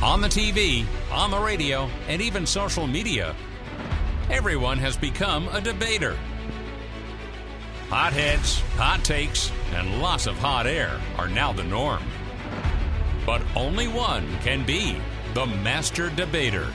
on the TV, on the radio, and even social media, everyone has become a debater. Hot heads, hot takes, and lots of hot air are now the norm. But only one can be the master debater.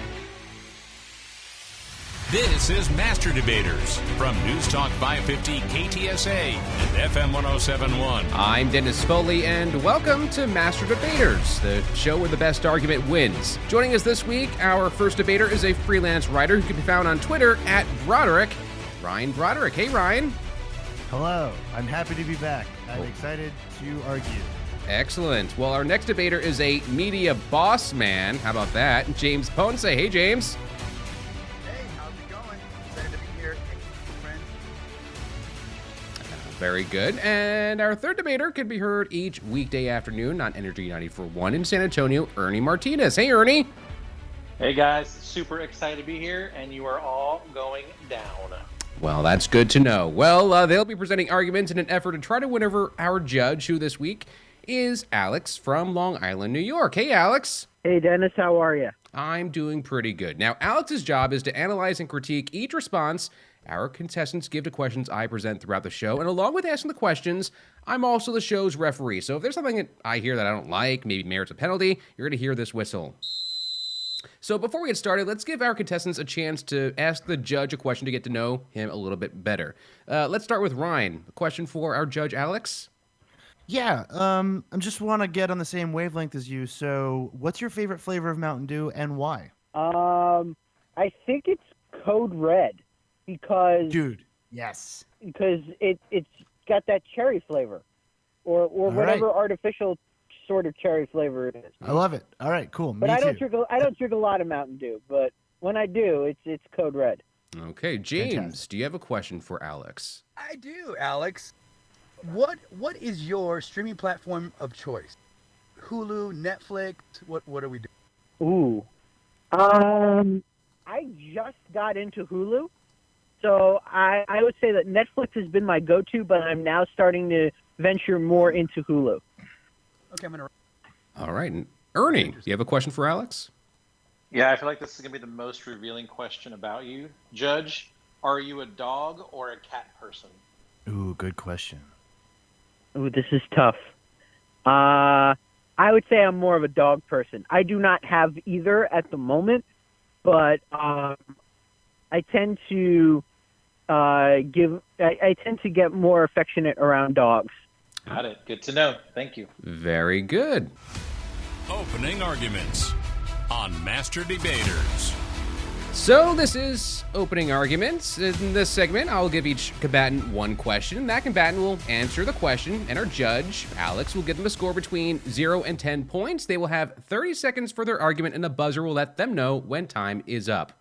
This is Master Debaters from News Talk 550 KTSA and FM 1071. I'm Dennis Foley, and welcome to Master Debaters, the show where the best argument wins. Joining us this week, our first debater is a freelance writer who can be found on Twitter at Broderick, Ryan Broderick. Hey, Ryan. Hello. I'm happy to be back. I'm excited to argue. Excellent. Well, our next debater is a media boss man. How about that? James Ponce. Hey, James. Very good. And our third debater can be heard each weekday afternoon on Energy 94.1 in San Antonio, Ernie Martinez. Hey, Ernie. Hey, guys. Super excited to be here, and you are all going down. Well, that's good to know. Well, they'll be presenting arguments in an effort to try to win over our judge, who this week is Alex from Long Island, New York. Hey, Alex. Hey, Dennis. How are you? I'm doing pretty good. Now, Alex's job is to analyze and critique each response our contestants give to questions I present throughout the show, and along with asking the questions, I'm also the show's referee. So if there's something that I hear that I don't like, maybe merits a penalty, you're going to hear this whistle. So before we get started, let's give our contestants a chance to ask the judge a question to get to know him a little bit better. Let's start with Ryan. A question for our judge, Alex. Yeah, I just want to get on the same wavelength as you. So what's your favorite flavor of Mountain Dew and why? I think it's Code Red. Because yes, it's got that cherry flavor, or whatever artificial sort of cherry flavor it is. I love it. All right, cool. But I don't drink a lot of Mountain Dew, but when I do, it's Code Red. Okay, James, Fantastic. Do you have a question for Alex? I do, Alex. What is your streaming platform of choice? Hulu, Netflix? What are we doing? Ooh, I just got into Hulu. So I would say that Netflix has been my go-to, but I'm now starting to venture more into Hulu. Okay, I'm going to... All right. And Ernie, do you have a question for Alex? Yeah, I feel like this is going to be the most revealing question about you. Judge, are you a dog or a cat person? Ooh, good question. Ooh, this is tough. I would say I'm more of a dog person. I do not have either at the moment, but I tend to I tend to get more affectionate around dogs. Got it. Good to know. Thank you. Very good. Opening arguments on Master Debaters. So this is opening arguments. In this segment, I'll give each combatant one question. That combatant will answer the question, and our judge, Alex, will give them a score between 0 and 10 points. They will have 30 seconds for their argument, and a buzzer will let them know when time is up.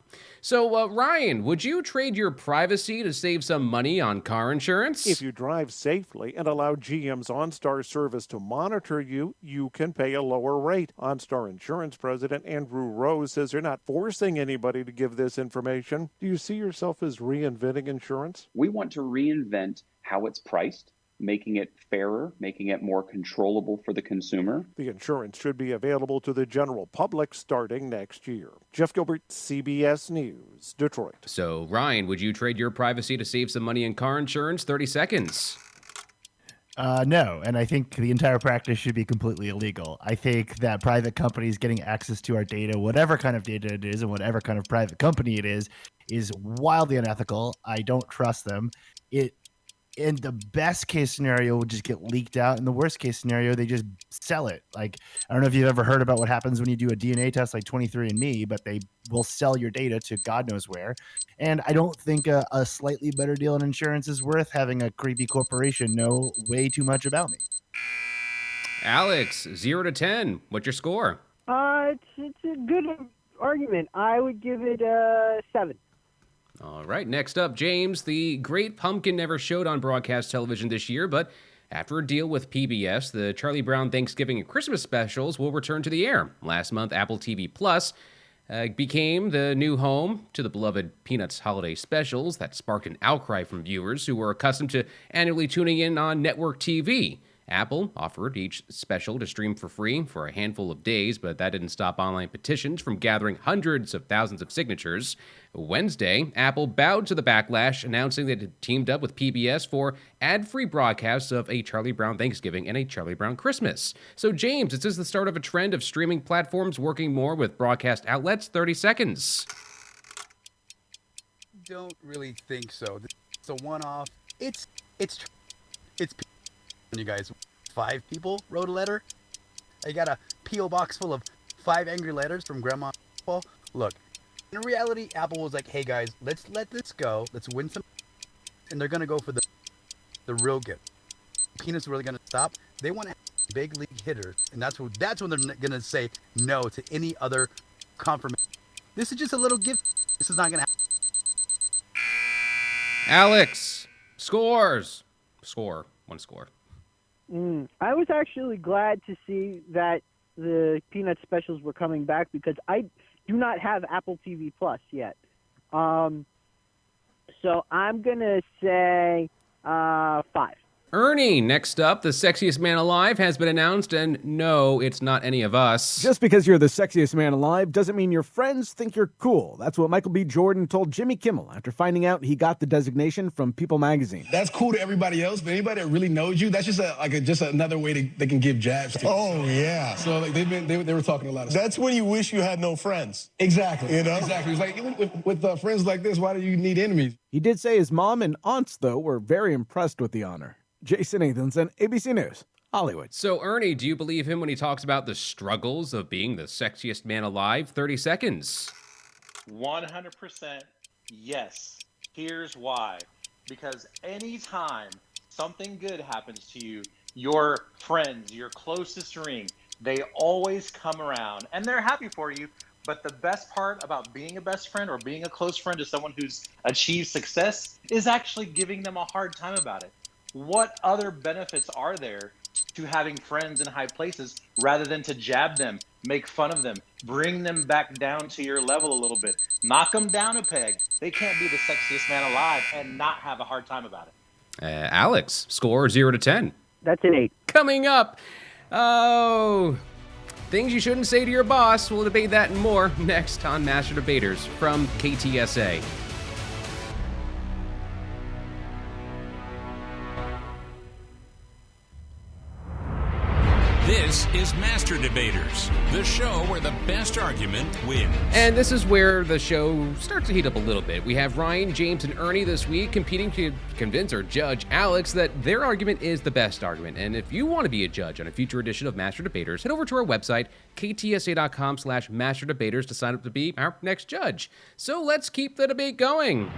So, Ryan, would you trade your privacy to save some money on car insurance? If you drive safely and allow GM's OnStar service to monitor you, you can pay a lower rate. OnStar Insurance President Andrew Rose says they're not forcing anybody to give this information. Do you see yourself as reinventing insurance? We want to reinvent how it's priced, making it fairer, making it more controllable for the consumer. The insurance should be available to the general public starting next year. Jeff Gilbert, CBS News, Detroit. So, Ryan, would you trade your privacy to save some money in car insurance? 30 seconds. No, and I think the entire practice should be completely illegal. I think that private companies getting access to our data, whatever kind of data it is and whatever kind of private company it is wildly unethical. I don't trust them. In the best case scenario, will just get leaked out. In the worst case scenario, they just sell it. Like, I don't know if you've ever heard about what happens when you do a DNA test like 23andMe, but they will sell your data to God knows where. And I don't think a slightly better deal in insurance is worth having a creepy corporation know way too much about me. Alex, 0 to 10. What's your score? It's a good argument. I would give it 7. All right, next up, James. The Great Pumpkin never showed on broadcast television this year, but after a deal with PBS, the Charlie Brown Thanksgiving and Christmas specials will return to the air. Last month, Apple TV Plus became the new home to the beloved Peanuts holiday specials that sparked an outcry from viewers who were accustomed to annually tuning in on network TV. Apple offered each special to stream for free for a handful of days, but that didn't stop online petitions from gathering hundreds of thousands of signatures. Wednesday, Apple bowed to the backlash, announcing that it teamed up with PBS for ad-free broadcasts of a Charlie Brown Thanksgiving and a Charlie Brown Christmas. So, James, is this the start of a trend of streaming platforms working more with broadcast outlets? 30 seconds. Don't really think so. It's a one-off. It's you guys. 5 people wrote a letter. I got a P.O. box full of 5 angry letters from Grandma. Look, in reality, Apple was like, "Hey guys, let's let this go. Let's win some," and they're gonna go for the real gift. Peanuts really gonna stop. They want to have big league hitters, and that's when they're gonna say no to any other confirmation. This is just a little gift. This is not gonna happen. Alex, scores. Score. One score. I was actually glad to see that the Peanut specials were coming back because I do not have Apple TV Plus yet. So I'm going to say 5. Ernie, next up, the sexiest man alive has been announced, and no, it's not any of us. Just because you're the sexiest man alive doesn't mean your friends think you're cool. That's what Michael B. Jordan told Jimmy Kimmel after finding out he got the designation from People magazine. That's cool to everybody else, but anybody that really knows you, that's just another way they can give jabs to. Oh, yeah. So like they were talking a lot of That's when you wish you had no friends. Exactly. You know? Exactly. It's like with friends like this, why do you need enemies? He did say his mom and aunts, though, were very impressed with the honor. Jason Nathanson, ABC News, Hollywood. So, Ernie, do you believe him when he talks about the struggles of being the sexiest man alive? 30 seconds. 100% yes. Here's why. Because anytime something good happens to you, your friends, your closest ring, they always come around and they're happy for you. But the best part about being a best friend or being a close friend to someone who's achieved success is actually giving them a hard time about it. What other benefits are there to having friends in high places rather than to jab them, make fun of them, bring them back down to your level a little bit, knock them down a peg? They can't be the sexiest man alive and not have a hard time about it. Alex, score 0 to 10. That's an 8. Coming up, things you shouldn't say to your boss. We'll debate that and more next on Master Debaters from KTSA. This is Master Debaters, the show where the best argument wins. And this is where the show starts to heat up a little bit. We have Ryan, James, and Ernie this week competing to convince our judge, Alex, that their argument is the best argument. And if you want to be a judge on a future edition of Master Debaters, head over to our website, ktsa.com/masterdebaters, to sign up to be our next judge. So let's keep the debate going.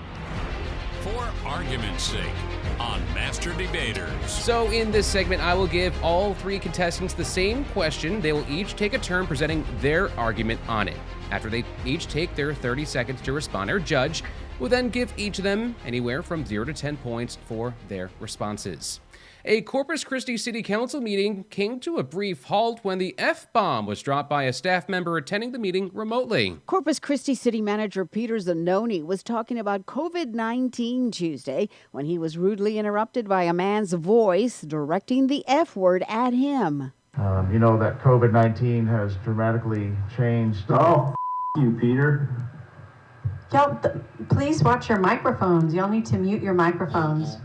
For argument's sake, on Master Debaters. So in this segment, I will give all 3 contestants the same question. They will each take a turn presenting their argument on it. After they each take their 30 seconds to respond, our judge will then give each of them anywhere from 0 to 10 points for their responses. A Corpus Christi City Council meeting came to a brief halt when the F-bomb was dropped by a staff member attending the meeting remotely. Corpus Christi City Manager Peter Zanoni was talking about COVID-19 Tuesday when he was rudely interrupted by a man's voice directing the F-word at him. You know that COVID-19 has dramatically changed. Oh, you, Peter. Y'all, please watch your microphones. Y'all need to mute your microphones.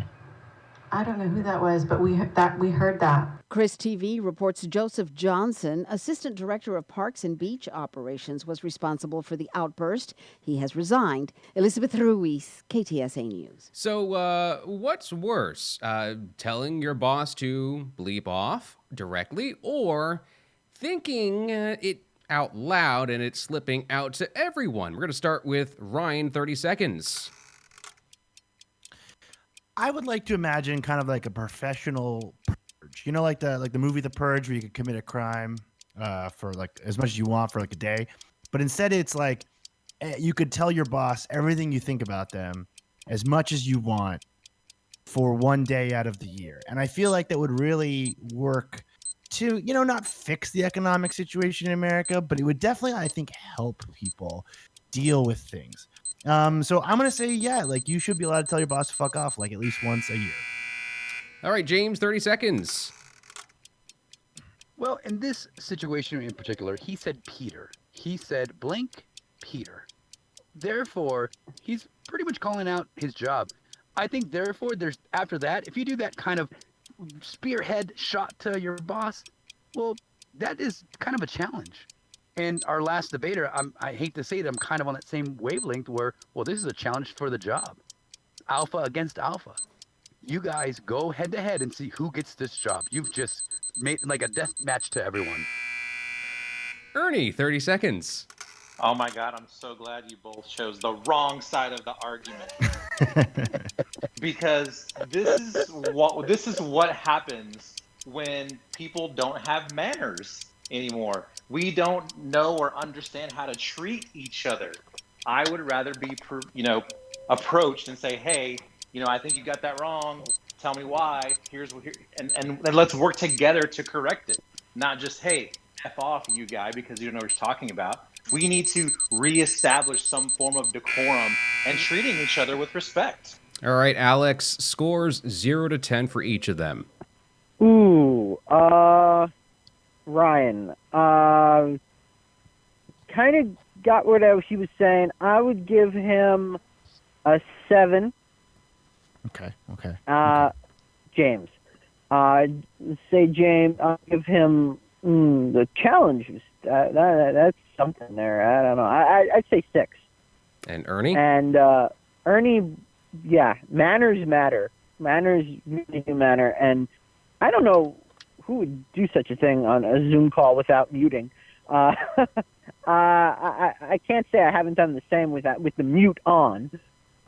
I don't know who that was, but we heard that. Chris TV reports Joseph Johnson, Assistant Director of Parks and Beach Operations, was responsible for the outburst. He has resigned. Elizabeth Ruiz, KTSA News. So, what's worse, telling your boss to bleep off directly or thinking it out loud and it's slipping out to everyone? We're going to start with Ryan, 30 seconds. I would like to imagine kind of like a professional purge. You know, like the movie The Purge, where you could commit a crime for like as much as you want for like a day. But instead it's like you could tell your boss everything you think about them as much as you want for one day out of the year. And I feel like that would really work to, you know, not fix the economic situation in America, but it would definitely, I think, help people deal with things. So I'm going to say, yeah, like you should be allowed to tell your boss to fuck off like at least once a year. All right, James, 30 seconds. Well, in this situation in particular, he said Peter. He said blank Peter. Therefore, he's pretty much calling out his job. I think, therefore, there's after that, if you do that kind of spearhead shot to your boss, well, that is kind of a challenge. And our last debater, I hate to say it, I'm kind of on that same wavelength where, well, this is a challenge for the job. Alpha against alpha. You guys go head to head and see who gets this job. You've just made like a death match to everyone. Ernie, 30 seconds. Oh my God, I'm so glad you both chose the wrong side of the argument. Because this is what happens when people don't have manners anymore. We don't know or understand how to treat each other. I would rather be approached and say, hey, I think you got that wrong. Tell me why. And let's work together to correct it. Not just, hey, F off, you guy, because you don't know what you're talking about. We need to reestablish some form of decorum and treating each other with respect. All right, Alex, scores 0 to 10 for each of them. Ooh, Ryan, kind of got what he was saying. I would give him a 7. Okay. James, say James, I'll give him the challenge. That's something there. I don't know. I'd say 6. And Ernie? And Ernie, yeah, manners matter. Manners really do matter. And I don't know who would do such a thing on a Zoom call without muting. I can't say I haven't done the same with the mute on.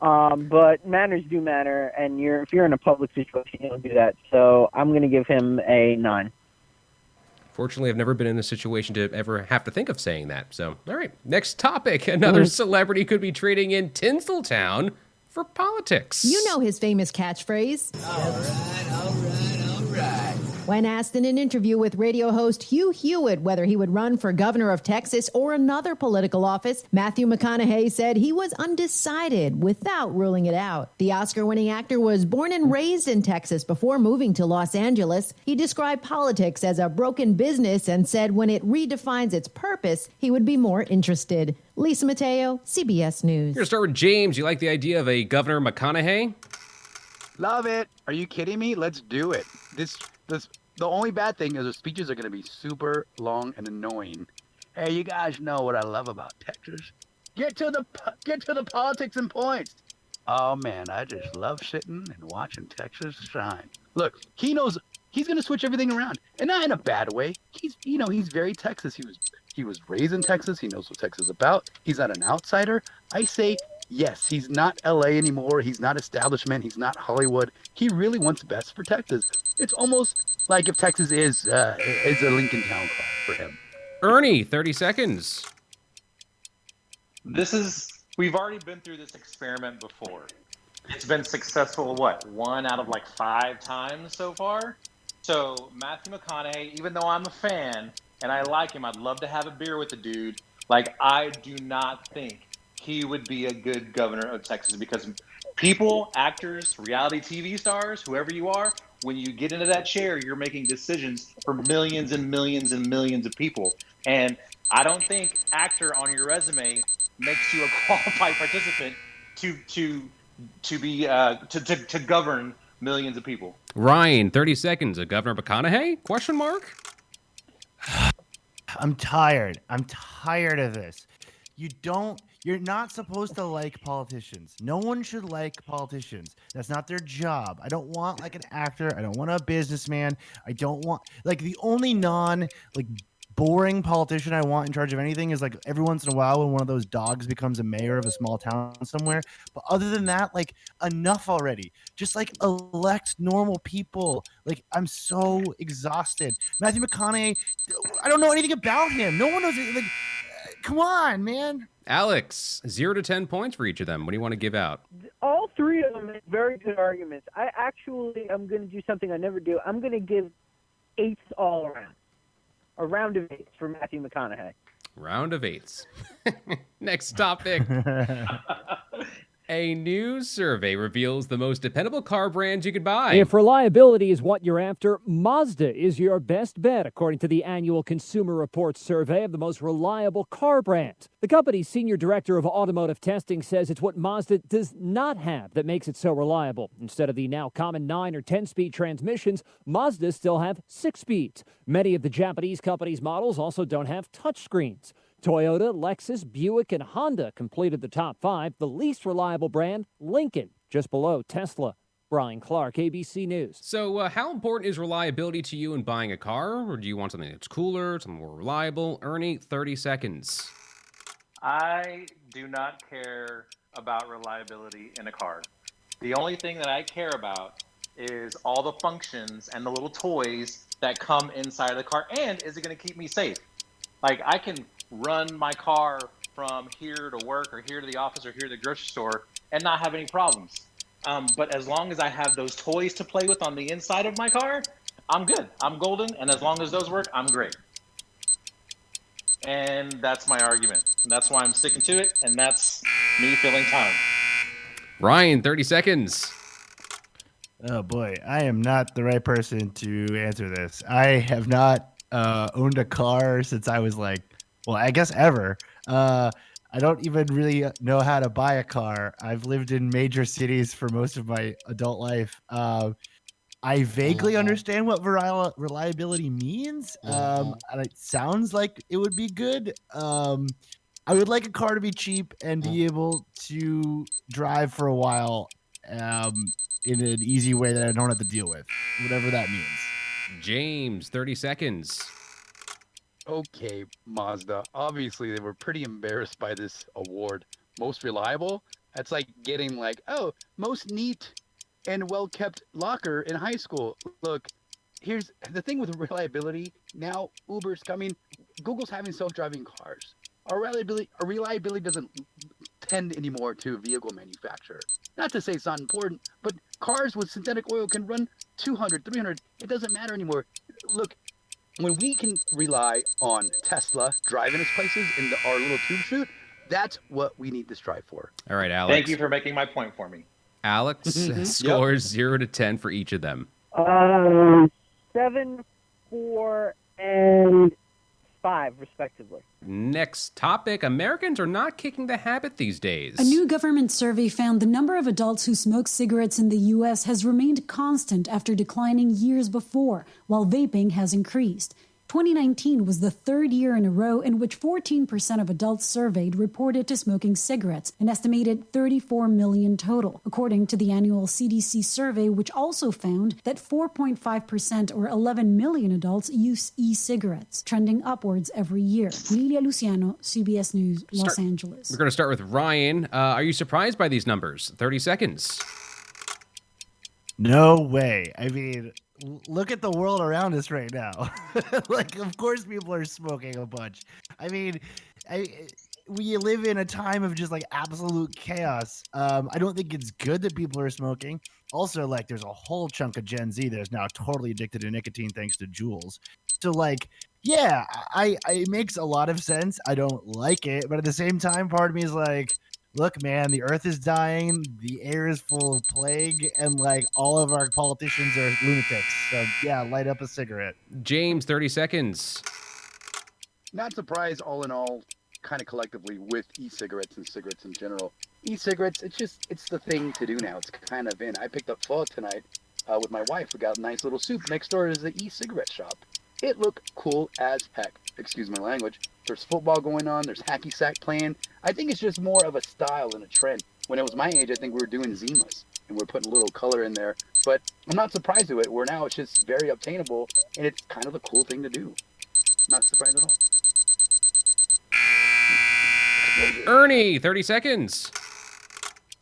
But manners do matter, and if you're in a public situation, you'll do that. So I'm going to give him a 9. Fortunately, I've never been in a situation to ever have to think of saying that. So, all right, next topic. Another celebrity could be trading in Tinseltown for politics. You know his famous catchphrase. All right. When asked in an interview with radio host Hugh Hewitt whether he would run for governor of Texas or another political office, Matthew McConaughey said he was undecided without ruling it out. The Oscar-winning actor was born and raised in Texas before moving to Los Angeles. He described politics as a broken business and said when it redefines its purpose, he would be more interested. Lisa Mateo, CBS News. We're going to start with James. You like the idea of a Governor McConaughey? Love it. Are you kidding me? Let's do it. The only bad thing is the speeches are going to be super long and annoying. Hey, you guys know what I love about Texas. Get to the politics and points. Oh man, I just love sitting and watching Texas shine. Look, he knows he's going to switch everything around, and not in a bad way. He's very Texas. He was raised in Texas. He knows what Texas is about. He's not an outsider. I say yes. He's not L.A. anymore. He's not establishment. He's not Hollywood. He really wants best for Texas. It's almost like if Texas is a Lincoln Town Call for him. Ernie, 30 seconds. We've already been through this experiment before. It's been successful, 1 out of 5 times so far? So Matthew McConaughey, even though I'm a fan and I like him, I'd love to have a beer with the dude. I do not think he would be a good governor of Texas because people, actors, reality TV stars, whoever you are, when you get into that chair, you're making decisions for millions and millions and millions of people. And I don't think actor on your resume makes you a qualified participant to govern millions of people. Ryan, 30 seconds. A Governor McConaughey? Question mark? I'm tired. I'm tired of this. You're not supposed to like politicians. No one should like politicians. That's not their job. I don't want an actor. I don't want a businessman. I don't want the only boring politician I want in charge of anything is every once in a while when one of those dogs becomes a mayor of a small town somewhere. But other than that, enough already. Just elect normal people. I'm so exhausted. Matthew McConaughey, I don't know anything about him. No one knows it. Come on, man. Alex, 0 to 10 points for each of them. What do you want to give out? All 3 of them make very good arguments. I'm going to do something I never do. I'm going to give 8s all around. A round of 8s for Matthew McConaughey. Round of 8s. Next topic. A new survey reveals the most dependable car brands you could buy. If reliability is what you're after, Mazda is your best bet, according to the annual Consumer Reports survey of the most reliable car brands. The company's senior director of automotive testing says it's what Mazda does not have that makes it so reliable. Instead of the now common 9 or 10-speed transmissions, Mazda still have 6 speeds. Many of the Japanese company's models also don't have touchscreens. Toyota, Lexus, Buick, and Honda completed the top 5. The least reliable brand, Lincoln, just below Tesla. Brian Clark, ABC News. So how important is reliability to you in buying a car? Or do you want something that's cooler, something more reliable? Ernie, 30 seconds. I do not care about reliability in a car. The only thing that I care about is all the functions and the little toys that come inside of the car. And is it going to keep me safe? Like, I can run my car from here to work or here to the office or here to the grocery store and not have any problems. But as long as I have those toys to play with on the inside of my car, I'm good. I'm golden. And as long as those work, I'm great. And that's my argument. That's why I'm sticking to it. And that's me filling time. Ryan, 30 seconds. Oh boy, I am not the right person to answer this. I have not owned a car since I was like, well, I guess ever. I don't even really know how to buy a car. I've lived in major cities for most of my adult life. I vaguely understand what reliability means. And it sounds like it would be good. I would like a car to be cheap and be able to drive for a while in an easy way that I don't have to deal with, whatever that means. James, 30 seconds. Okay, Mazda. Obviously, they were pretty embarrassed by this award. Most reliable? That's like getting like, oh, most neat and well-kept locker in high school. Look, here's the thing with reliability. Now, Uber's coming. Google's having self-driving cars. Our reliability doesn't tend anymore to a vehicle manufacturer. Not to say it's not important, but cars with synthetic oil can run 200, 300. It doesn't matter anymore. Look, when we can rely on Tesla driving us places in our little tube suit, that's what we need to strive for. All right, Alex. Thank you for making my point for me. Alex scores 0 to 10 for each of them. 7, 4, and 5, respectively. Next topic. Americans are not kicking the habit these days. A new government survey found the number of adults who smoke cigarettes in the U.S. has remained constant after declining years before, while vaping has increased. 2019 was the third year in a row in which 14% of adults surveyed reported to smoking cigarettes, an estimated 34 million total, according to the annual CDC survey, which also found that 4.5% or 11 million adults use e-cigarettes, trending upwards every year. Lilia Luciano, CBS News, Los Angeles. We're going to start with Ryan. Are you surprised by these numbers? 30 seconds. No way. I mean, look at the world around us right now. Like, of course people are smoking a bunch. I mean, we live in a time of just like absolute chaos. I don't think it's good that people are smoking. Also, like, there's a whole chunk of Gen Z that's now totally addicted to nicotine thanks to Juuls. So, like, yeah, it makes a lot of sense. I don't like it, but at the same time, part of me is like, look, man, the earth is dying, the air is full of plague, and like all of our politicians are lunatics. So yeah, light up a cigarette. James, 30 seconds. Not surprised, all in all, kind of collectively with e-cigarettes and cigarettes in general. E-cigarettes, it's the thing to do now. It's kind of in. I picked up pho tonight with my wife. We got a nice little soup. Next door is the e-cigarette shop. It looked cool as heck. Excuse my language. There's football going on. There's hacky sack playing. I think it's just more of a style and a trend. When it was my age, I think we were doing Zimas, and we're putting a little color in there. But I'm not surprised to it, where now it's just very obtainable, and it's kind of a cool thing to do. Not surprised at all. Ernie, 30 seconds.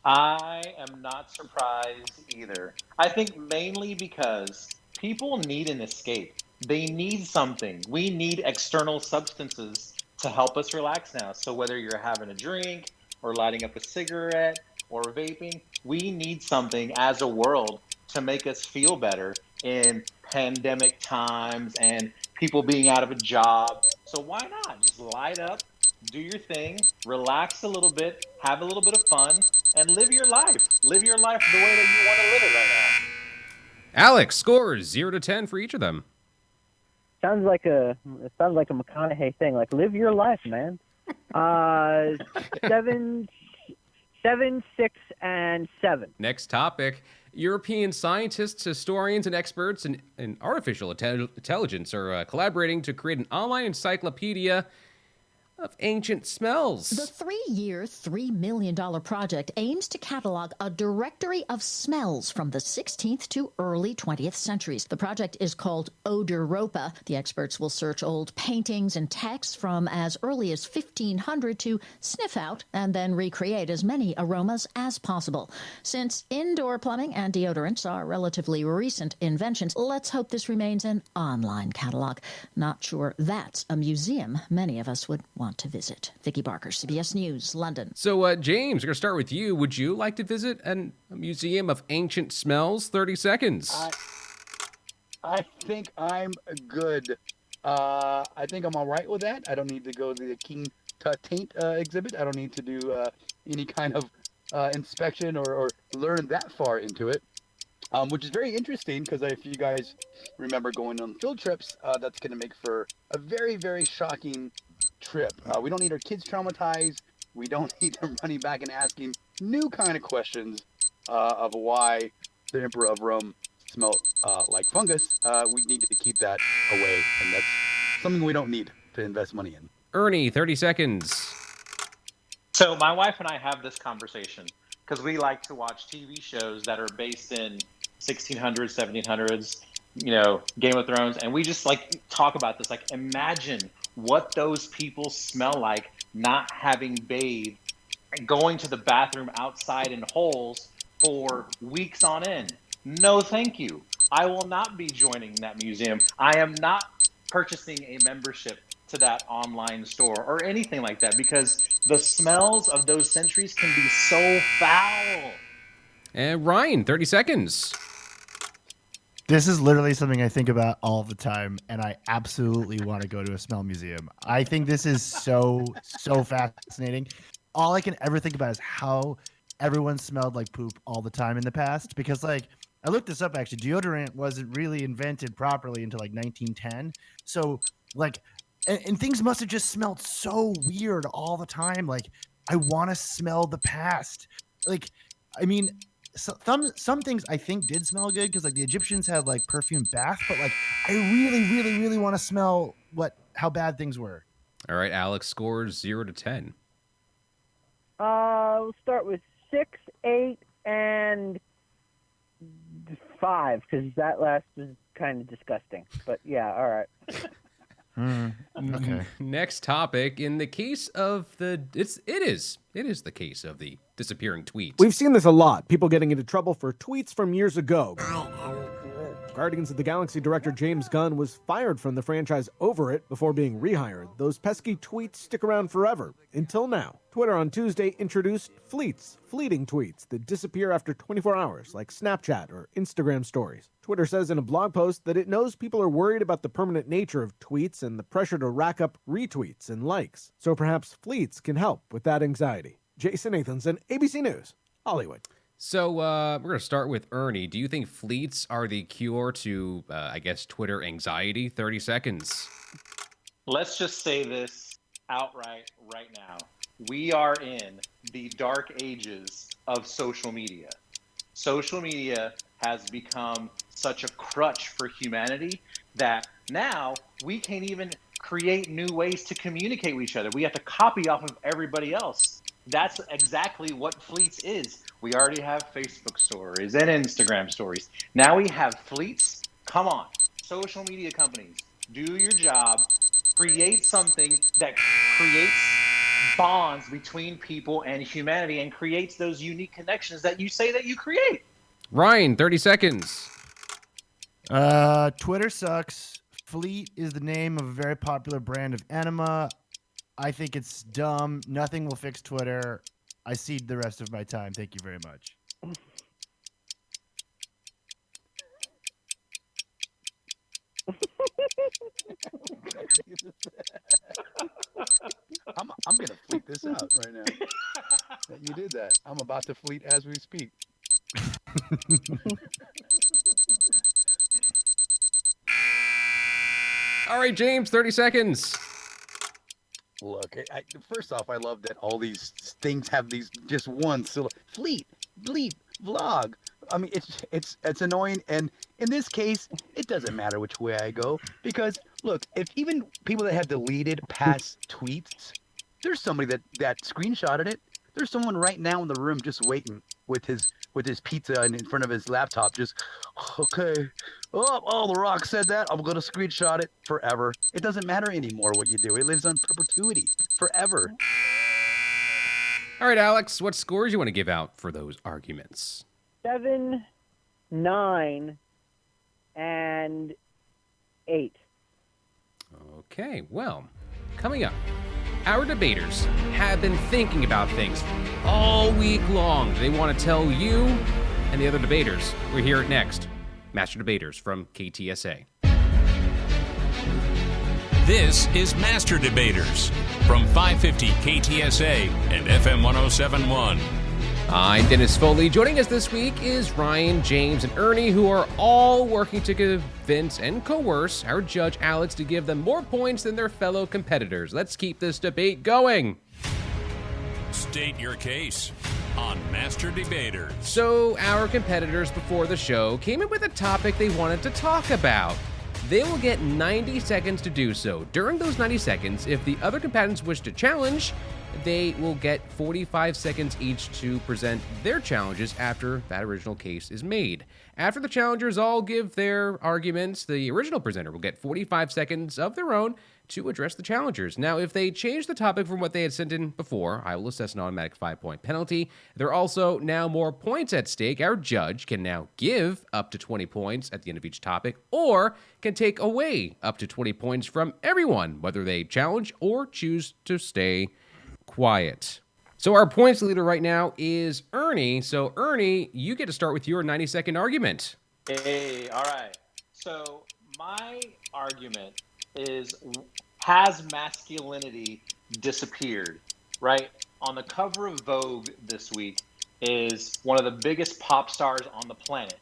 I am not surprised either. I think mainly because people need an escape. They need something. We need external substances to help us relax now. So whether you're having a drink or lighting up a cigarette or vaping, we need something as a world to make us feel better in pandemic times and people being out of a job. So why not just light up do your thing, relax a little bit, have a little bit of fun, and live your life. Live your life the way that you want to live it right now. Alex scores 0 to 10 for each of them. Sounds like a McConaughey thing. Like, live your life, man. 7, 6, and 7. Next topic. European scientists, historians, and experts in artificial intelligence are collaborating to create an online encyclopedia of ancient smells. The 3-year, $3 million project aims to catalog a directory of smells from the 16th to early 20th centuries. The project is called Odoropa. The experts will search old paintings and texts from as early as 1500 to sniff out and then recreate as many aromas as possible. Since indoor plumbing and deodorants are relatively recent inventions, let's hope this remains an online catalog. Not sure that's a museum many of us would want to visit. Vicki Barker, CBS News, London. So, James, we're going to start with you. Would you like to visit a museum of ancient smells? 30 seconds. I think I'm good. I think I'm all right with that. I don't need to go to the King Taint exhibit. I don't need to do any kind of inspection or learn that far into it. Which is very interesting because if you guys remember going on field trips, that's going to make for a very, very shocking trip. We don't need our kids traumatized. We don't need them running back and asking new kind of questions of why the Emperor of Rome smelled like fungus. We need to keep that away, and that's something we don't need to invest money in. Ernie, 30 seconds. So my wife and I have this conversation because we like to watch TV shows that are based in 1600s, 1700s, Game of Thrones, and we just like talk about this. Like, imagine what those people smell like not having bathed and going to the bathroom outside in holes for weeks on end. No, thank you. I will not be joining that museum. I am not purchasing a membership to that online store or anything like that because the smells of those centuries can be so foul. And Ryan, 30 seconds. This is literally something I think about all the time, and I absolutely want to go to a smell museum. I think this is so fascinating. All I can ever think about is how everyone smelled like poop all the time in the past, because, like, I looked this up, actually. Deodorant wasn't really invented properly until, like, 1910. So, like, and things must have just smelled so weird all the time. Like, I want to smell the past. Like, I mean... So, some things I think did smell good because, like, the Egyptians had, like, perfume bath, but, like, I really want to smell how bad things were. All right, Alex scores 0 to 10. We'll start with 6, 8, and 5 because that last was kind of disgusting. But yeah, all right. Okay. Next topic. In the case of it is the case of the disappearing tweet. We've seen this a lot. People getting into trouble for tweets from years ago. Guardians of the Galaxy director James Gunn was fired from the franchise over it before being rehired. Those pesky tweets stick around forever. Until now. Twitter on Tuesday introduced fleeting tweets that disappear after 24 hours, like Snapchat or Instagram stories. Twitter says in a blog post that it knows people are worried about the permanent nature of tweets and the pressure to rack up retweets and likes. So perhaps fleets can help with that anxiety. Jason Nathanson, ABC News, Hollywood. So we're going to start with Ernie. Do you think fleets are the cure to, Twitter anxiety? 30 seconds. Let's just say this outright right now. We are in the dark ages of social media. Social media has become such a crutch for humanity that now we can't even create new ways to communicate with each other. We have to copy off of everybody else. That's exactly what Fleets is. We already have Facebook stories and Instagram stories. Now we have Fleets. Come on, social media companies, do your job. Create something that creates bonds between people and humanity and creates those unique connections that you say that you create. Ryan, 30 seconds. Twitter sucks. Fleet is the name of a very popular brand of enema. I think it's dumb. Nothing will fix Twitter. I cede the rest of my time. Thank you very much. I'm this out right now. That you did that. I'm about to fleet as we speak. All right, James, 30 seconds. Look, first off, I love that all these things have these just one fleet, bleep, vlog. I mean, it's annoying, and in this case, it doesn't matter which way I go because look, if even people that have deleted past tweets, there's somebody that screenshotted it. There's someone right now in the room just waiting with his pizza and in front of his laptop, just okay. Oh, The Rock said that. I'm gonna screenshot it forever. It doesn't matter anymore what you do. It lives on perpetuity forever. All right, Alex, what scores you want to give out for those arguments? 7, 9, and 8. Okay, well, coming up, our debaters have been thinking about things all week long. They want to tell you and the other debaters. We'll hear it next. Master Debaters from KTSA. This is Master Debaters from 550 KTSA and FM 1071. I'm Dennis Foley. Joining us this week is Ryan, James, and Ernie, who are all working to convince and coerce our judge Alex to give them more points than their fellow competitors. Let's keep this debate going. State your case on Master Debaters. So, our competitors before the show came in with a topic they wanted to talk about. They will get 90 seconds to do so. During those 90 seconds, if the other combatants wish to challenge, they will get 45 seconds each to present their challenges after that original case is made. After the challengers all give their arguments, the original presenter will get 45 seconds of their own to address the challengers. Now, if they change the topic from what they had sent in before, I will assess an automatic 5-point penalty. There are also now more points at stake. Our judge can now give up to 20 points at the end of each topic, or can take away up to 20 points from everyone, whether they challenge or choose to stay quiet. So our points leader right now is Ernie. So Ernie, you get to start with your 90-second argument. Hey, all right. So my argument is, has masculinity disappeared? Right? On the cover of Vogue this week is one of the biggest pop stars on the planet,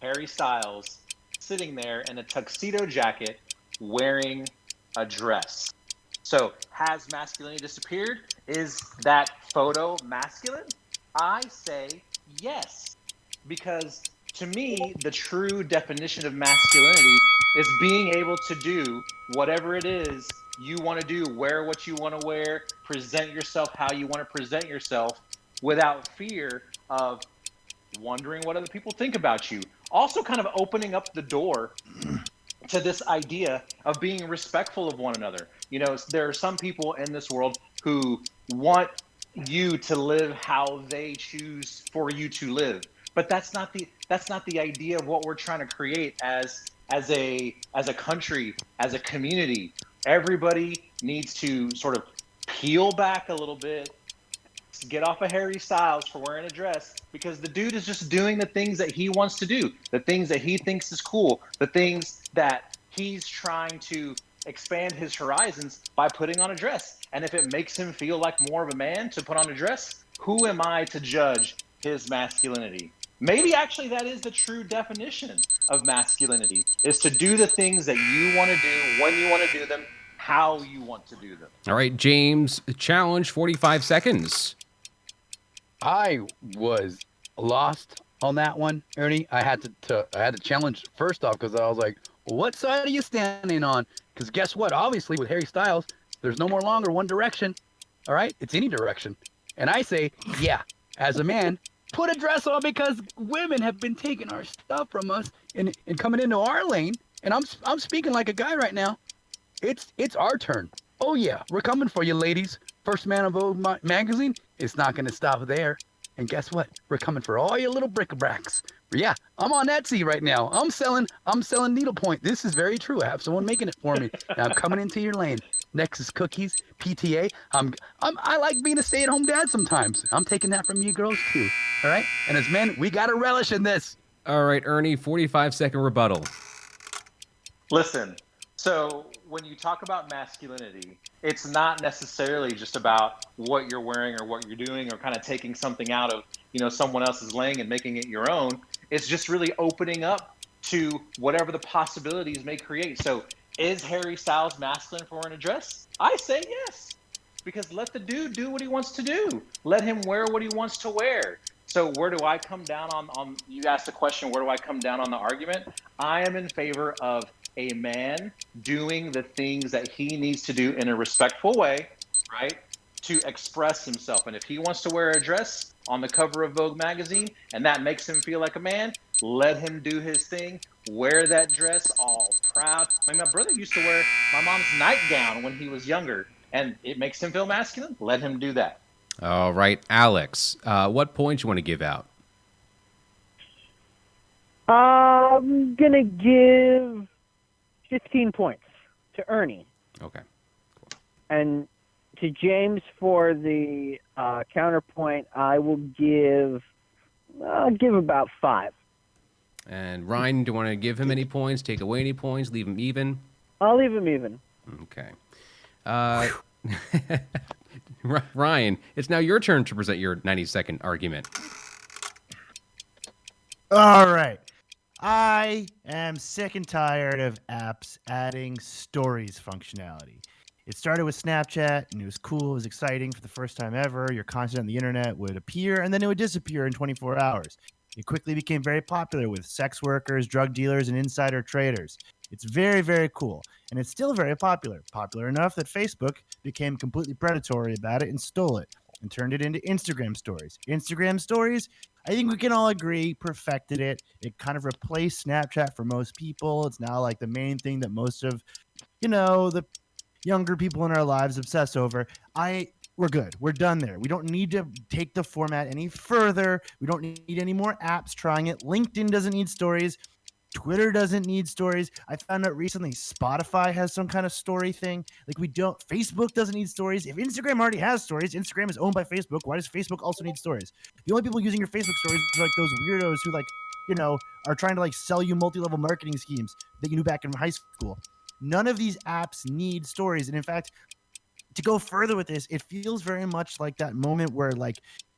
Harry Styles, sitting there in a tuxedo jacket wearing a dress. So, has masculinity disappeared? Is that photo masculine? I say yes, because to me, the true definition of masculinity is being able to do whatever it is you want to do, wear what you want to wear, present yourself how you want to present yourself without fear of wondering what other people think about you. Also kind of opening up the door to this idea of being respectful of one another. You know, there are some people in this world who want you to live how they choose for you to live. But that's not the idea of what we're trying to create as a country, as a community. Everybody needs to sort of peel back a little bit, get off of Harry Styles for wearing a dress, because the dude is just doing the things that he wants to do, the things that he thinks is cool, the things that he's trying to expand his horizons by putting on a dress. And if it makes him feel like more of a man to put on a dress, who am I to judge his masculinity? Maybe actually that is the true definition of masculinity, is to do the things that you want to do, when you want to do them, how you want to do them. All right, James, challenge, 45 seconds. I was lost on that one, Ernie. I had to challenge first off because I was like, what side are you standing on? Because guess what? Obviously, with Harry Styles, there's no more longer one direction. All right? It's any direction. And I say, yeah, as a man, put a dress on, because women have been taking our stuff from us and coming into our lane. And I'm speaking like a guy right now. It's our turn. Oh, yeah, we're coming for you, ladies. First Man of Vogue magazine, it's not going to stop there. And guess what? We're coming for all your little bric-a-bracs. Yeah, I'm on Etsy right now. I'm selling needlepoint. This is very true. I have someone making it for me. And I'm coming into your lane. Nexus cookies, PTA. I like being a stay-at-home dad sometimes. I'm taking that from you girls too. All right? And as men, we got to relish in this. All right, Ernie, 45-second rebuttal. Listen, so when you talk about masculinity, it's not necessarily just about what you're wearing or what you're doing or kind of taking something out of, someone else's lane and making it your own. It's just really opening up to whatever the possibilities may create. So is Harry Styles masculine for wearing a dress? I say yes, because let the dude do what he wants to do. Let him wear what he wants to wear. So where do I come down on you asked the question, where do I come down on the argument? I am in favor of a man doing the things that he needs to do in a respectful way, right, to express himself. And if he wants to wear a dress on the cover of Vogue magazine and that makes him feel like a man, let him do his thing, wear that dress all proud. I mean, my brother used to wear my mom's nightgown when he was younger, and it makes him feel masculine. Let him do that. All right, Alex, what points you want to give out? I'm going to give 15 points to Ernie. Okay. And to James for the counterpoint, I will give about 5. And Ryan, do you want to give him any points, take away any points, leave him even? I'll leave him even. Okay. Ryan, it's now your turn to present your 90-second argument. All right. I am sick and tired of apps adding stories functionality. It started with Snapchat, and it was cool, it was exciting for the first time ever. Your content on the internet would appear, and then it would disappear in 24 hours. It quickly became very popular with sex workers, drug dealers, and insider traders. It's very, very cool, and it's still very popular. Popular enough that Facebook became completely predatory about it and stole it and turned it into Instagram stories. Instagram stories, I think we can all agree, perfected it. It kind of replaced Snapchat for most people. It's now like the main thing that most of, the younger people in our lives obsess over. We're good. We're done there. We don't need to take the format any further. We don't need any more apps trying it. LinkedIn doesn't need stories. Twitter doesn't need stories. I found out recently Spotify has some kind of story thing. Facebook doesn't need stories. If Instagram already has stories, Instagram is owned by Facebook. Why does Facebook also need stories? The only people using your Facebook stories are like those weirdos who are trying to sell you multi-level marketing schemes that you knew back in high school. None of these apps need stories. And in fact, to go further with this, it feels very much like that moment where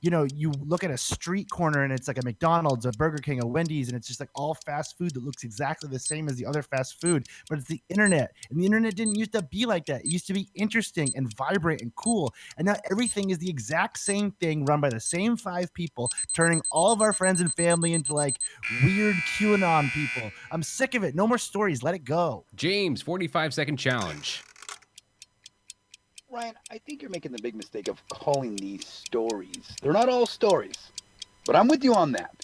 you look at a street corner and it's like a McDonald's, a Burger King, a Wendy's, and it's just like all fast food that looks exactly the same as the other fast food, but it's the internet. And the internet didn't used to be like that. It used to be interesting and vibrant and cool. And now everything is the exact same thing run by the same 5 people, turning all of our friends and family into weird QAnon people. I'm sick of it. No more stories. Let it go. James, 45-second challenge. Ryan, I think you're making the big mistake of calling these stories. They're not all stories, but I'm with you on that.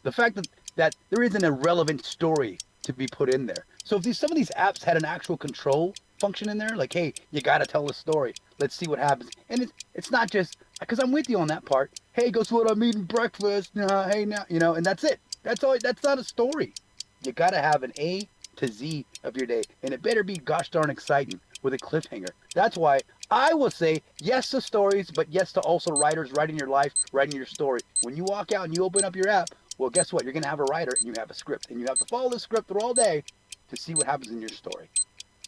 The fact that there isn't a relevant story to be put in there. So if some of these apps had an actual control function in there, like, hey, you got to tell a story. Let's see what happens. And it's not just, because I'm with you on that part. Hey, guess what? I'm eating breakfast. Hey, now, and that's it. That's all. That's not a story. You got to have an A to Z of your day. And it better be gosh darn exciting with a cliffhanger. That's why I will say yes to stories, but yes to also writers writing your life, writing your story. When you walk out and you open up your app, well, guess what? You're going to have a writer and you have a script. And you have to follow the script through all day to see what happens in your story.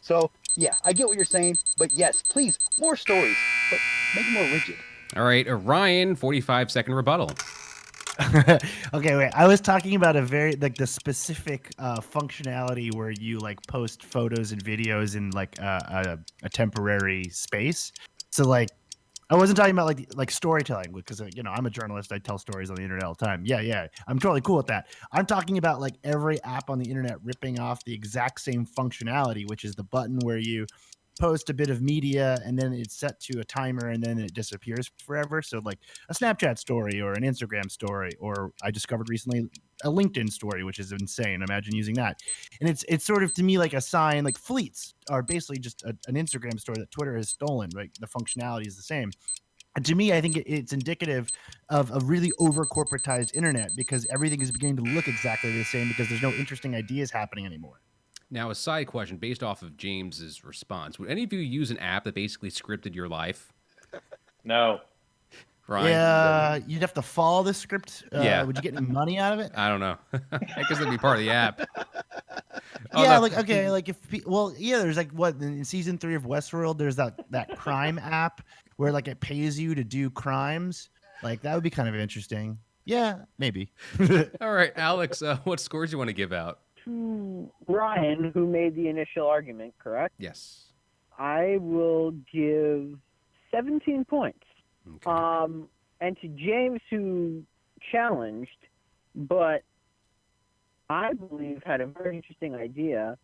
So, yeah, I get what you're saying. But yes, please, more stories, but make them more rigid. All right, Ryan, 45-second rebuttal. Okay, wait. I was talking about the specific functionality where you post photos and videos in a temporary space. So I wasn't talking about like storytelling because I'm a journalist. I tell stories on the internet all the time. Yeah, I'm totally cool with that. I'm talking about every app on the internet ripping off the exact same functionality, which is the button where you post a bit of media and then it's set to a timer and then it disappears forever. So a Snapchat story or an Instagram story, or I discovered recently a LinkedIn story, which is insane. Imagine using that. And it's sort of to me like a sign, fleets are basically just an Instagram story that Twitter has stolen, right? The functionality is the same. And to me, I think it's indicative of a really over-corporatized internet because everything is beginning to look exactly the same because there's no interesting ideas happening anymore. Now, a side question based off of James's response. Would any of you use an app that basically scripted your life? No. Ryan? Yeah, you'd have to follow the script. Yeah. Would you get any money out of it? I don't know. I guess that'd be part of the app. Yeah, like okay, like there's like what in season 3 of Westworld, there's that crime app where like it pays you to do crimes. Like that would be kind of interesting. Yeah, maybe. All right, Alex, what scores do you want to give out? To Ryan, who made the initial argument, correct? Yes. I will give 17 points. Okay. And to James, who challenged, but I believe had a very interesting idea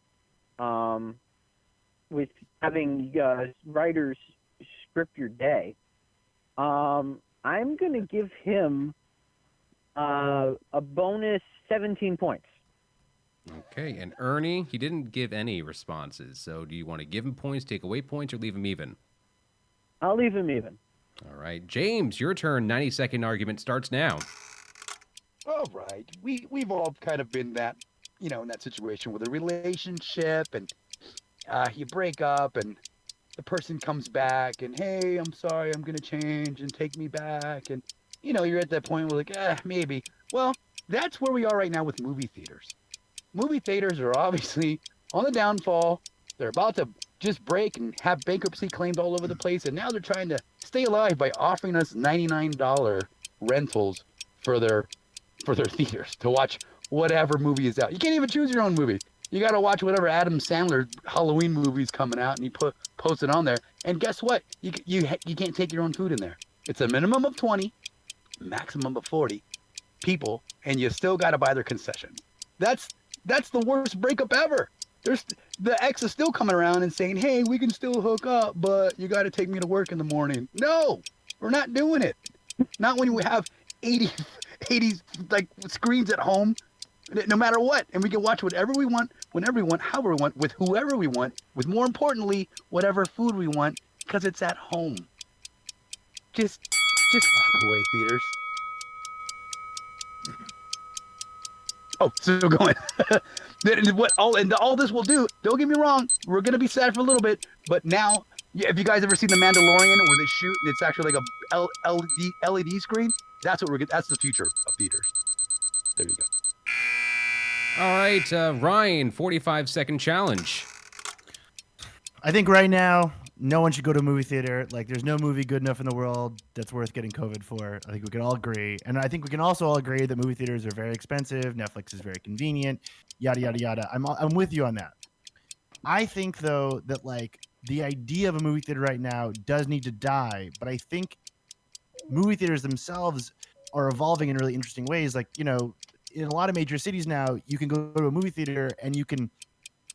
with having writers script your day. I'm going to give him a bonus 17 points. Okay, and Ernie, he didn't give any responses. So do you want to give him points, take away points, or leave him even? I'll leave him even. All right, James, your turn. 90-second argument starts now. All right. We've all kind of been that, in that situation with a relationship, and you break up, and the person comes back, and hey, I'm sorry, I'm gonna change, and take me back, and you're at that point where like, maybe. Well, that's where we are right now with movie theaters. Movie theaters are obviously on the downfall. They're about to just break and have bankruptcy claimed all over the place, and now they're trying to stay alive by offering us $99 rentals for their theaters to watch whatever movie is out. You can't even choose your own movie. You got to watch whatever Adam Sandler Halloween movie's coming out, and you post it on there. And guess what? You can't take your own food in there. It's a minimum of 20, maximum of 40 people, and you still got to buy their concession. That's the worst breakup ever. The ex is still coming around and saying, hey, we can still hook up, but you got to take me to work in the morning. No, we're not doing it. Not when we have 80 like screens at home, no matter what. And we can watch whatever we want, whenever we want, however we want, with whoever we want, with more importantly, whatever food we want, because it's at home. Just walk away, theaters. Oh, so going. All this will do, don't get me wrong, we're going to be sad for a little bit, but now, have you guys ever seen The Mandalorian where they shoot and it's actually like a LED screen? That's the future of theaters. There you go. All right, Ryan, 45-second challenge. I think right now, no one should go to a movie theater. Like, there's no movie good enough in the world that's worth getting COVID for. I think we can all agree. And I think we can also all agree that movie theaters are very expensive. Netflix is very convenient, yada, yada, yada. I'm with you on that. I think, though, that, like, the idea of a movie theater right now does need to die. But I think movie theaters themselves are evolving in really interesting ways. Like, in a lot of major cities now, you can go to a movie theater and you can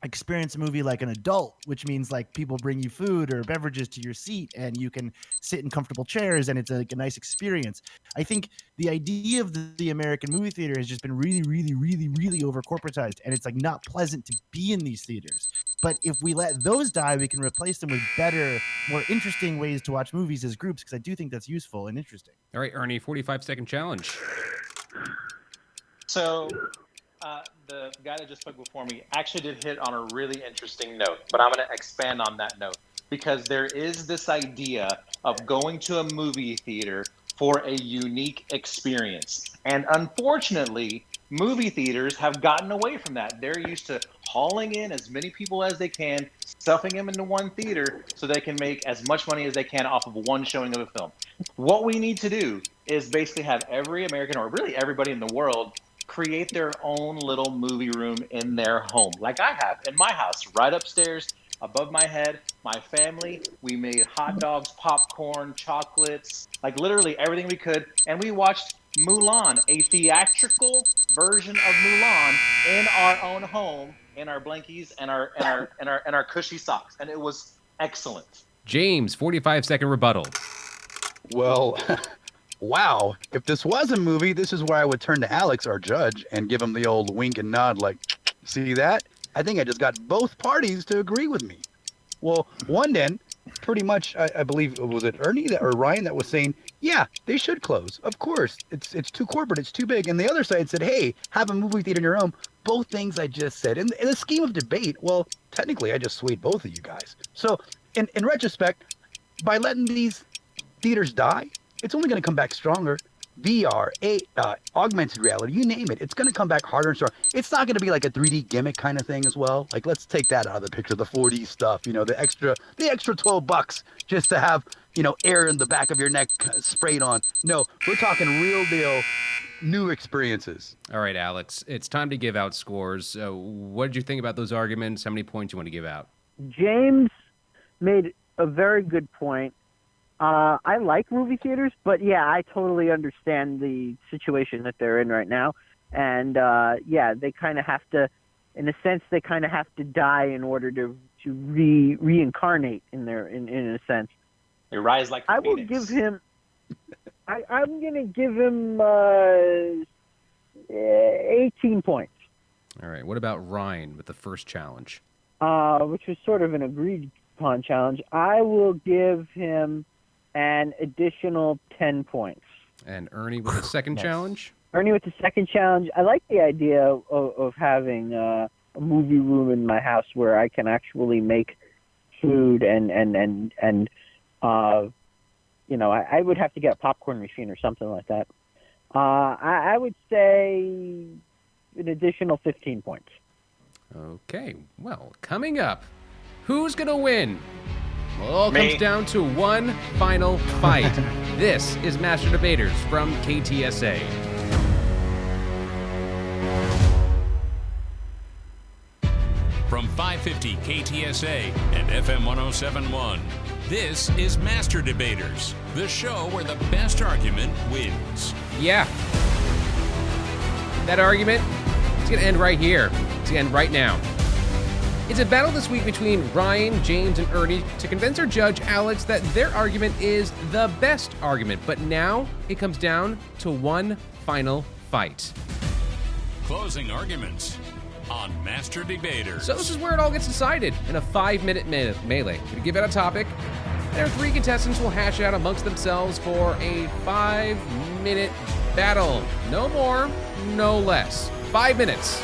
experience a movie like an adult, which means like people bring you food or beverages to your seat and you can sit in comfortable chairs and it's like a nice experience. I think the idea of the American movie theater has just been really, really, really, really over corporatized, and it's like not pleasant to be in these theaters. But if we let those die, we can replace them with better, more interesting ways to watch movies as groups, because I do think that's useful and interesting. All right, Ernie, 45-second challenge. So the guy that just spoke before me actually did hit on a really interesting note, but I'm going to expand on that note, because there is this idea of going to a movie theater for a unique experience. And unfortunately, movie theaters have gotten away from that. They're used to hauling in as many people as they can, stuffing them into one theater so they can make as much money as they can off of one showing of a film. What we need to do is basically have every American, or really everybody in the world, create their own little movie room in their home, like I have in my house, right upstairs above my head. My family, we made hot dogs, popcorn, chocolates, like literally everything we could, and we watched Mulan, a theatrical version of Mulan, in our own home, in our blankies and our cushy socks, and it was excellent. James, 45-second rebuttal. Well, wow. If this was a movie, this is where I would turn to Alex, our judge, and give him the old wink and nod like, see that? I think I just got both parties to agree with me. Well, one then, pretty much, I believe, was it Ernie or Ryan that was saying, yeah, they should close. Of course. It's too corporate. It's too big. And the other side said, hey, have a movie theater in your home. Both things I just said. In the scheme of debate, well, technically, I just swayed both of you guys. So, in retrospect, by letting these theaters die, it's only going to come back stronger. VR, augmented reality, you name it. It's going to come back harder and stronger. It's not going to be like a 3D gimmick kind of thing as well. Like, let's take that out of the picture, the 4D stuff, the extra $12 just to have, air in the back of your neck sprayed on. No, we're talking real deal new experiences. All right, Alex, it's time to give out scores. What did you think about those arguments? How many points you want to give out? James made a very good point. I like movie theaters, but yeah, I totally understand the situation that they're in right now. And they kind of have to, in a sense, they kind of have to die in order to reincarnate in a sense. They rise like the I will phoenix. give him. I'm gonna give him 18 points. All right. What about Ryan with the first challenge? Which was sort of an agreed upon challenge. I will give him an additional 10 points. And Ernie with the second challenge? Ernie with the second challenge. I like the idea of having a movie room in my house where I can actually make food and I would have to get a popcorn machine or something like that. I would say an additional 15 points. Okay. Well, coming up, who's going to win? Well, it all comes down to one final fight. This is Master Debaters from KTSA. From 550 KTSA and FM 107.1, this is Master Debaters, the show where the best argument wins. Yeah. That argument, it's going to end right here. It's going to end right now. It's a battle this week between Ryan, James, and Ernie to convince our judge, Alex, that their argument is the best argument. But now it comes down to one final fight. Closing arguments on Master Debaters. So this is where it all gets decided in a 5-minute melee. We give out a topic, and our 3 contestants will hash it out amongst themselves for a 5-minute battle. No more, no less. 5 minutes.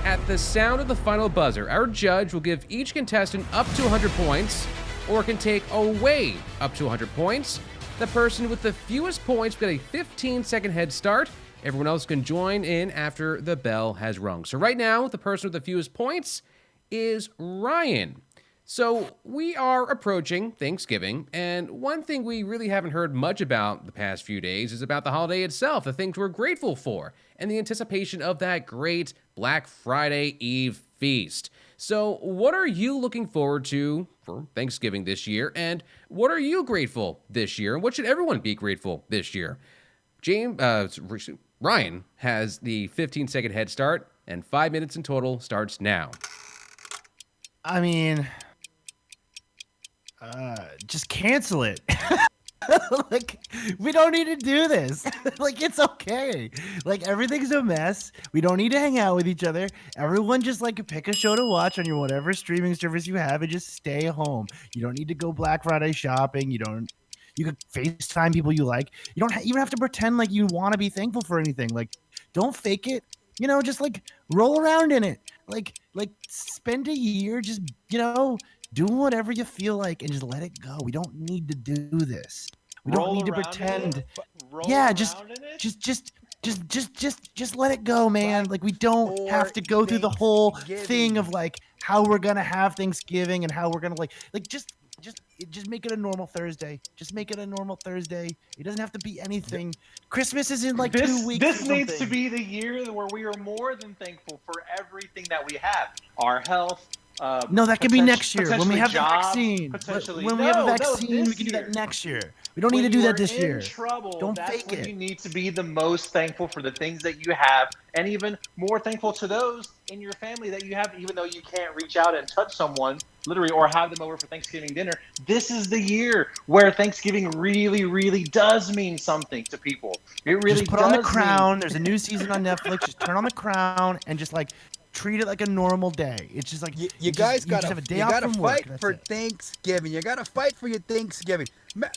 At the sound of the final buzzer, our judge will give each contestant up to 100 points, or can take away up to 100 points. The person with the fewest points will get a 15-second head start. Everyone else can join in after the bell has rung. So right now, the person with the fewest points is Ryan. So we are approaching Thanksgiving, and one thing we really haven't heard much about the past few days is about the holiday itself, the things we're grateful for, and the anticipation of that great Black Friday Eve feast. So what are you looking forward to for Thanksgiving this year, and what are you grateful this year, and what should everyone be grateful this year? Ryan has the 15-second head start, and 5 minutes in total starts now. I mean, just cancel it. Like, we don't need to do this. Like, it's okay. Like, everything's a mess. We don't need to hang out with each other. Everyone just, like, pick a show to watch on your whatever streaming service you have and just stay home. You don't need to go Black Friday shopping. You can FaceTime people you like. You don't even have to pretend like you want to be thankful for anything. Like, don't fake it. Just, like, roll around in it. Like spend a year just, doing whatever you feel like and just let it go. We don't need to do this. We don't need to pretend. Yeah, just let it go, man. Like, we don't have to go through the whole thing of like how we're gonna have Thanksgiving and how we're gonna just make it a normal Thursday. Just make it a normal Thursday. It doesn't have to be anything. Christmas is in like 2 weeks. This needs to be the year where we are more than thankful for everything that we have. Our health. No, that could be next year when we have the jobs, vaccine. When we have a vaccine, we can do that next year. We don't need to do that this year. Don't fake it. You need to be the most thankful for the things that you have, and even more thankful to those in your family that you have, even though you can't reach out and touch someone, literally, or have them over for Thanksgiving dinner. This is the year where Thanksgiving really, really does mean something to people. It really just put does on The Crown. There's a new season on Netflix. Just turn on The Crown and just like treat it like a normal day. It's just like you guys just have a day off from work. fight for Thanksgiving. You gotta fight for your Thanksgiving.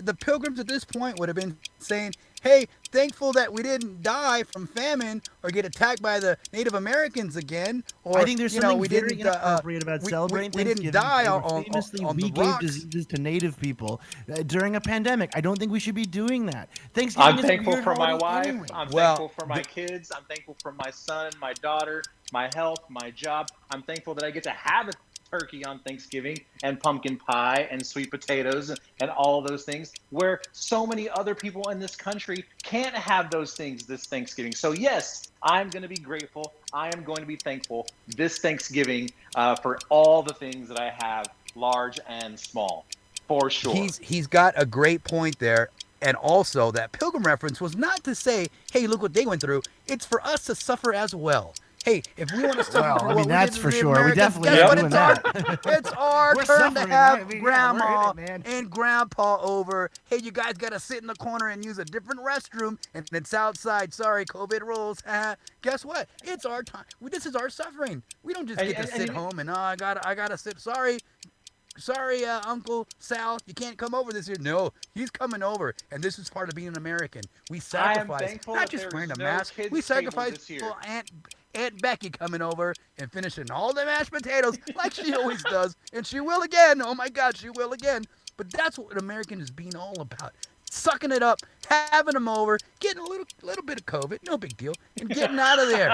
The Pilgrims at this point would have been saying, "Hey, thankful that we didn't die from famine or get attacked by the Native Americans again." Or I think there's something we very didn't inappropriate about celebrating we Thanksgiving. didn't die Famously, on we the gave rocks. diseases to Native people during a pandemic. I don't think we should be doing that. Thanksgiving I'm is a thankful weird for my holiday wife. anyway. I'm thankful for my kids. I'm thankful for my son, my daughter, my health, my job. I'm thankful that I get to have a turkey on Thanksgiving and pumpkin pie and sweet potatoes and all of those things, where so many other people in this country can't have those things this Thanksgiving. So yes, I'm going to be grateful. I am going to be thankful this Thanksgiving for all the things that I have, large and small, for sure. He's got a great point there. And also, that Pilgrim reference was not to say, "Hey, look what they went through." It's for us to suffer as well. Hey, if we want to suffer, Well, I mean, that's for sure. We definitely guess are what? doing that. It's our We're turn to suffering, have right? I mean, yeah, grandma we're in it, man. and grandpa over. Hey, you guys got to sit in the corner and use a different restroom, and it's outside. Sorry, COVID rules. Guess what? It's our time. This is our suffering. We don't just get to sit home and I gotta sit. Sorry, Uncle Sal, you can't come over this year. No, he's coming over, and this is part of being an American. We sacrifice, not just wearing a mask. We sacrifice for Aunt Becky coming over and finishing all the mashed potatoes like she always does, and she will again. Oh my God, she will again. But that's what American is being all about. Sucking it up, having them over, getting a little bit of COVID, no big deal, and getting out of there.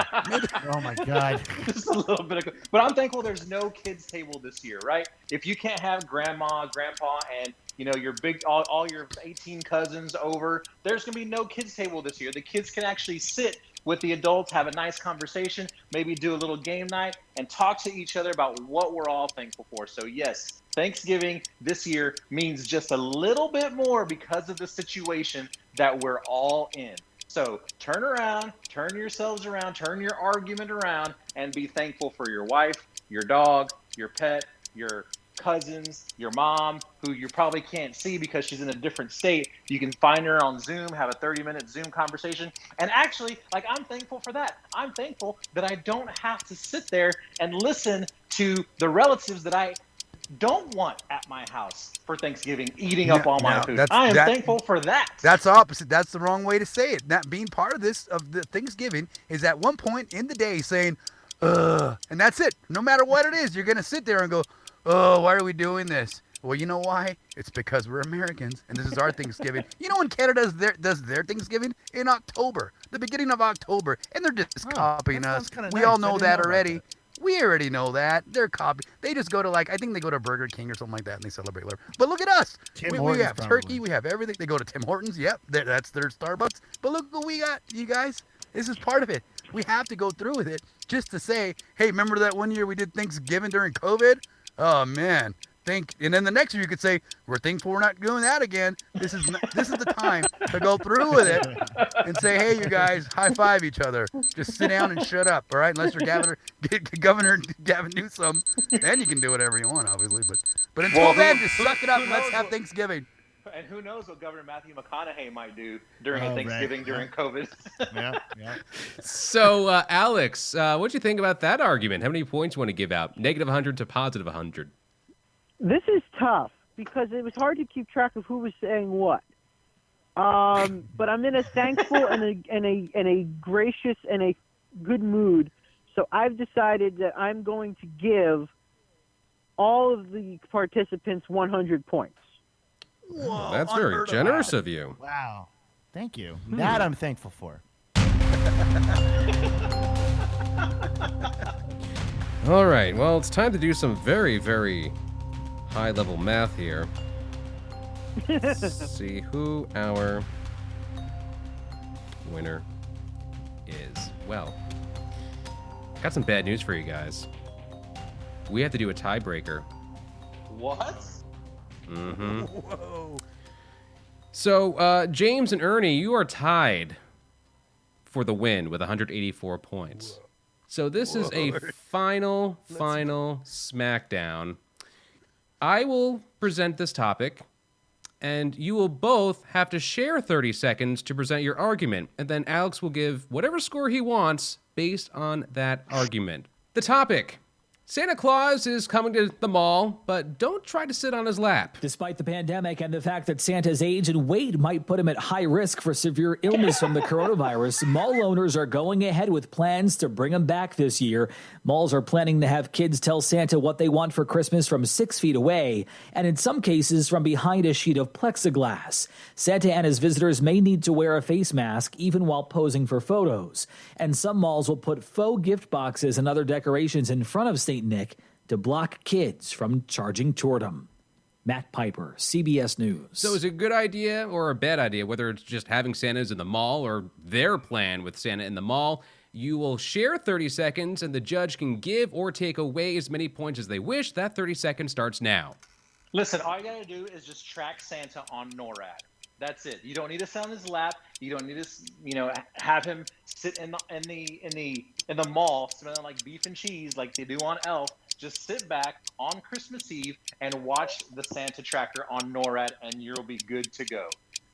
Oh my God. Just a little bit of, but I'm thankful there's no kids table this year, right? If you can't have grandma, grandpa, and your big all your 18 cousins over, there's gonna be no kids table this year. The kids can actually sit with the adults, have a nice conversation, maybe do a little game night, and talk to each other about what we're all thankful for. So yes, Thanksgiving this year means just a little bit more because of the situation that we're all in. So turn around, turn yourselves around, turn your argument around, and be thankful for your wife, your dog, your pet, your cousins, your mom, who you probably can't see because she's in a different state. You can find her on Zoom, have a 30-minute Zoom conversation. And actually, I'm thankful for that. I'm thankful that I don't have to sit there and listen to the relatives that I don't want at my house for Thanksgiving eating up all my food. I am thankful for that. That's opposite. That's the wrong way to say it. That being part of the Thanksgiving is at one point in the day saying, and that's it. No matter what it is, you're going to sit there and go, oh, why are we doing this? Well, you know why? It's because we're Americans, and this is our Thanksgiving. You know when Canada does their Thanksgiving? In October, the beginning of October, and they're just copying us. We all know that already. We already know that. They're copying. They just go to I think they go to Burger King or something like that, and they celebrate later. But look at us. We have turkey. We have everything. They go to Tim Hortons. Yep, that's their Starbucks. But look what we got, you guys. This is part of it. We have to go through with it just to say, hey, remember that one year we did Thanksgiving during COVID? Oh man, and then the next year you could say we're thankful we're not doing that again. This is the time to go through with it and say, hey, you guys, high five each other. Just sit down and shut up, all right? Unless you're Governor Gavin Newsom, then you can do whatever you want, obviously. But until then, just suck it up and let's have Thanksgiving. And who knows what Governor Matthew McConaughey might do during a Thanksgiving during COVID. Yeah. So, Alex, what do you think about that argument? How many points you want to give out? -100 to +100? This is tough because it was hard to keep track of who was saying what. But I'm in a thankful and a gracious and a good mood. So I've decided that I'm going to give all of the participants 100 points. Whoa, that's very generous of you. Wow. Thank you. That I'm thankful for. All right. Well, it's time to do some very, very high-level math here. Let's see who our winner is. Well, got some bad news for you guys. We have to do a tiebreaker. What? Mm-hmm. Whoa. So, James and Ernie, you are tied for the win with 184 points. So this is a final smackdown. I will present this topic, and you will both have to share 30 seconds to present your argument, and then Alex will give whatever score he wants based on that argument. The topic. Santa Claus is coming to the mall, but don't try to sit on his lap. Despite the pandemic and the fact that Santa's age and weight might put him at high risk for severe illness from the coronavirus, mall owners are going ahead with plans to bring him back this year. Malls are planning to have kids tell Santa what they want for Christmas from 6 feet away, and in some cases from behind a sheet of plexiglass. Santa and his visitors may need to wear a face mask even while posing for photos. And some malls will put faux gift boxes and other decorations in front of St. Nick to block kids from charging toward him. Matt Piper, CBS News. So is it a good idea or a bad idea, whether it's just having Santas in the mall or their plan with Santa in the mall? You will share 30 seconds, and the judge can give or take away as many points as they wish. That 30 seconds starts now. Listen, all you got to do is just track Santa on NORAD. That's it. You don't need to sit on his lap. You don't need to, have him sit in the mall, smelling like beef and cheese, like they do on Elf. Just sit back on Christmas Eve and watch the Santa tracker on NORAD, and you'll be good to go.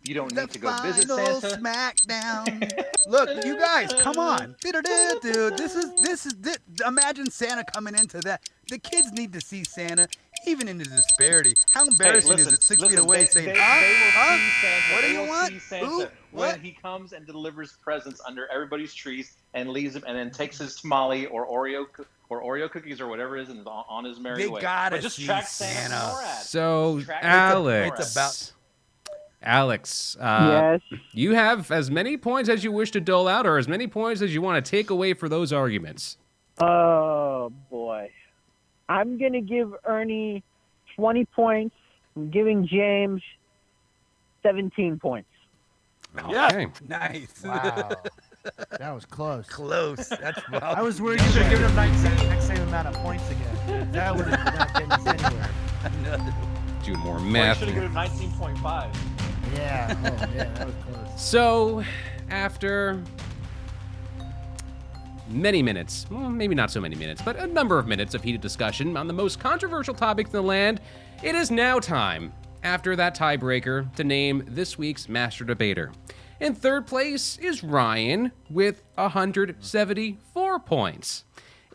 You don't need to go visit Santa. Smackdown. Look, you guys, come on. Dude, this is imagine Santa coming into that. The kids need to see Santa, even in the disparity. How embarrassing is it 6 feet away saying, What do you want? Santa when he comes and delivers presents under everybody's trees and leaves them, and then takes his tamale or Oreo cookies or whatever it is and on his merry way. They gotta but just see track Santa. NORAD. So, Alex, yes. You have as many points as you wish to dole out, or as many points as you want to take away for those arguments. Oh, boy. I'm going to give Ernie 20 points. I'm giving James 17 points. Okay. Yeah. Nice. Wow. That was close. Close. That's I was worried you were giving him the same amount of points again. That would have not getting us anywhere. Do more Well, math. you should have given him 19.5. Yeah. Oh, yeah, that was close. So, after many minutes, well, maybe not so many minutes, but a number of minutes of heated discussion on the most controversial topic in the land, it is now time, after that tiebreaker, to name this week's Master Debater. In third place is Ryan with 174 points.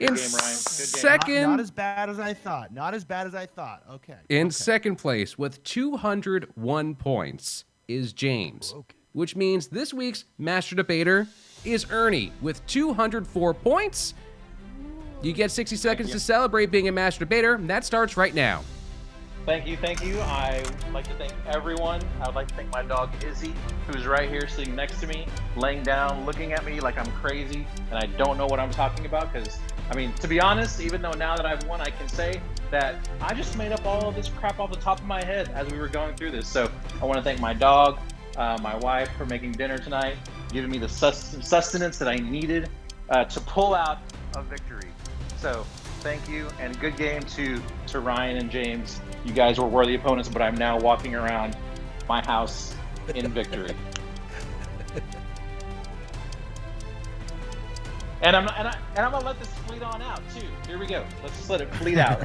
In second, not as bad as I thought. Okay. In second place with 201 points is James, which means this week's Master Debater is Ernie with 204 points. You get 60 seconds to celebrate being a Master Debater, and that starts right now. Thank you. I would like to thank everyone. I would like to thank my dog Izzy, who's right here sitting next to me, laying down, looking at me like I'm crazy, and I don't know what I'm talking about because, to be honest, even though now that I've won, I can say that I just made up all of this crap off the top of my head as we were going through this. So I want to thank my dog, my wife for making dinner tonight, giving me the sustenance that I needed to pull out a victory. So thank you, and good game to Ryan and James. You guys were worthy opponents, but I'm now walking around my house in victory. And I'm gonna let this fleet on out too. Here we go. Let's just let it fleet out.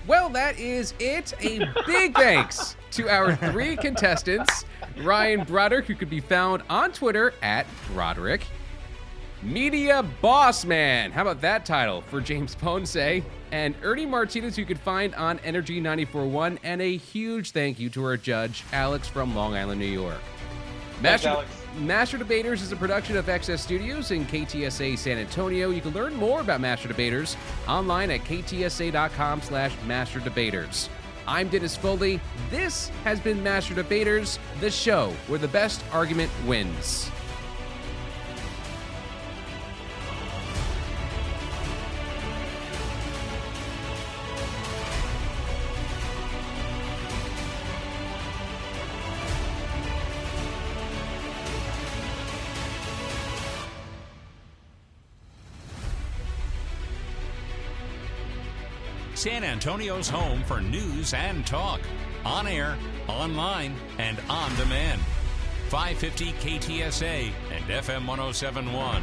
Well, that is it. A big thanks to our three contestants, Ryan Broderick, who could be found on Twitter at Broderick, Media Boss Man, how about that title for James Ponce, and Ernie Martinez, who you could find on Energy 94.1, and a huge thank you to our judge, Alex from Long Island, New York. Thanks, Alex. Master Debaters is a production of XS Studios in KTSA San Antonio. You can learn more about Master Debaters online at ktsa.com/Master Debaters. I'm Dennis Foley. This has been Master Debaters, the show where the best argument wins. San Antonio's home for news and talk. On air, online, and on demand. 550 KTSA and FM 1071.